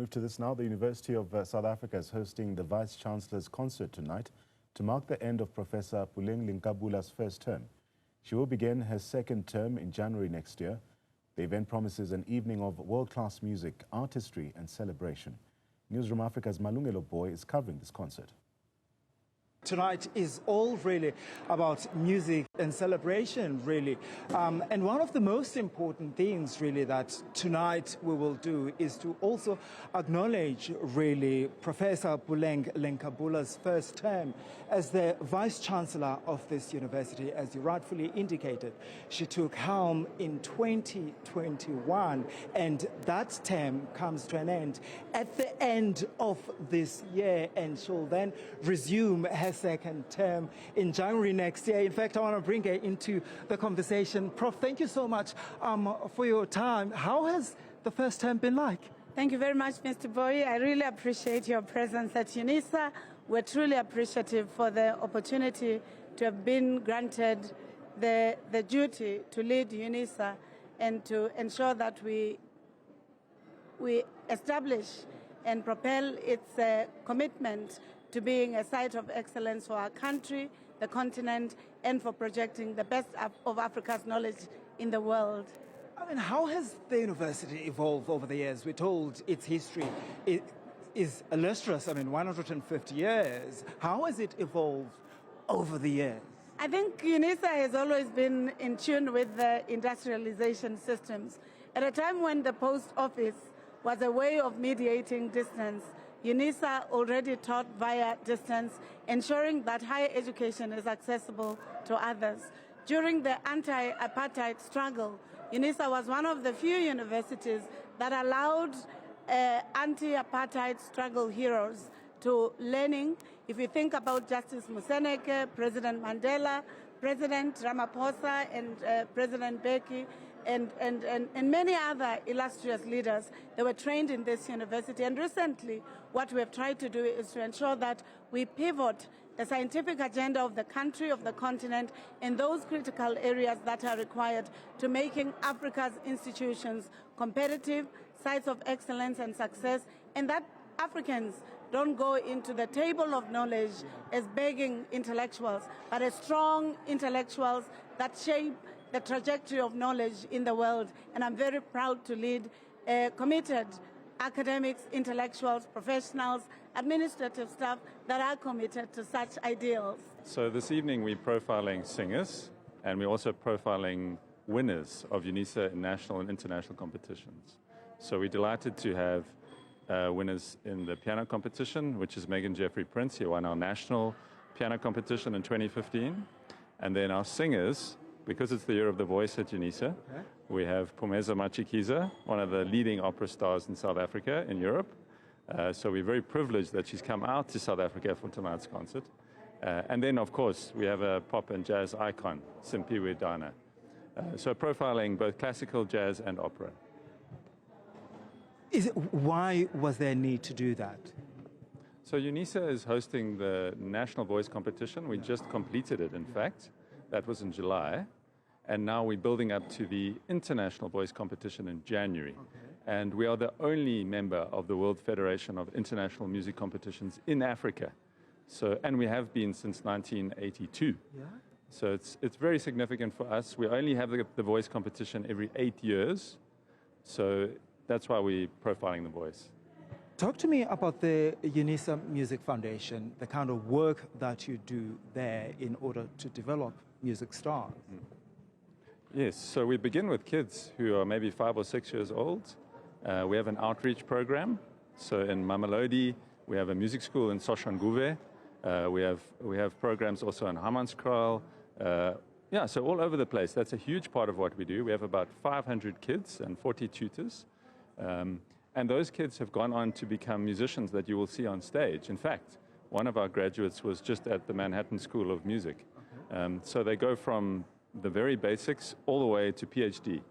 Move to this now. The University of South Africa is hosting the Vice-Chancellor's concert tonight to mark the end of Professor Puleng LenkaBula's first term. She will begin her second term in January next year. The event promises an evening of world-class music, artistry and celebration. Newzroom Afrika's Malungelo Booi is covering this concert. Tonight is all really about music and celebration, really. And one of the most important things, really, that tonight we will do is to also acknowledge, really, Professor Puleng LenkaBula's first term as the Vice-Chancellor of this university, as you rightfully indicated. She took helm in 2021, and that term comes to an end at the end of this year, and she'll then resume her second term in January next year. In fact, I want to bring her into the conversation. Prof, thank you so much for your time. How has the first term been like? Thank you very much, Mr. Booi. I really appreciate your presence at UNISA. We're truly appreciative for the opportunity to have been granted the duty to lead UNISA and to ensure that we establish and propel its commitment to being a site of excellence for our country, the continent, and for projecting the best of Africa's knowledge in the world. I mean, how has the university evolved over the years? We're told its history is illustrious, 150 years. How has it evolved over the years? I think UNISA has always been in tune with the industrialization systems. At a time when the post office was a way of mediating distance, UNISA already taught via distance, ensuring that higher education is accessible to others. During the anti-apartheid struggle, UNISA was one of the few universities that allowed anti-apartheid struggle heroes to learning. If you think about Justice Museneke, President Mandela, President Ramaphosa, and President Beki, and many other illustrious leaders, they were trained in this university. And recently, what we have tried to do is to ensure that we pivot the scientific agenda of the country, of the continent, in those critical areas that are required to making Africa's institutions competitive, sites of excellence and success, and that Africans don't go into the table of knowledge as begging intellectuals, but as strong intellectuals that shape the trajectory of knowledge in the world. And I'm very proud to lead committed academics, intellectuals, professionals, administrative staff that are committed to such ideals. So this evening we're profiling singers, and we're also profiling winners of UNISA in national and international competitions. So we're delighted to have winners in the piano competition, which is Megan Jeffrey Prince. He won our national piano competition in 2015. And then our singers, because it's the year of the voice at UNISA, we have Phumeza Matshikiza, one of the leading opera stars in South Africa, in Europe. So we're very privileged that she's come out to South Africa for tonight's concert. And then, of course, we have a pop and jazz icon, Simphiwe Dana. So profiling both classical, jazz, and opera. Why was there a need to do that? So UNISA is hosting the National Voice Competition. We just completed it, in fact. That was in July. And now we're building up to the International Voice Competition in January. Okay. And we are the only member of the World Federation of International Music Competitions in Africa. So, and we have been since 1982. Yeah. So it's very significant for us. We only have the voice competition every 8 years. So that's why we're profiling the voice. Talk to me about the UNISA Music Foundation, the kind of work that you do there in order to develop music stars. Yes, so we begin with kids who are maybe 5 or 6 years old. We have an outreach program. So in Mamelodi, we have a music school in Soshanguve. We have programs also in Hammanskraal. Yeah, so all over the place. That's a huge part of what we do. We have about 500 kids and 40 tutors. And those kids have gone on to become musicians that you will see on stage. In fact, one of our graduates was just at the Manhattan School of Music. So they go from the very basics all the way to PhD.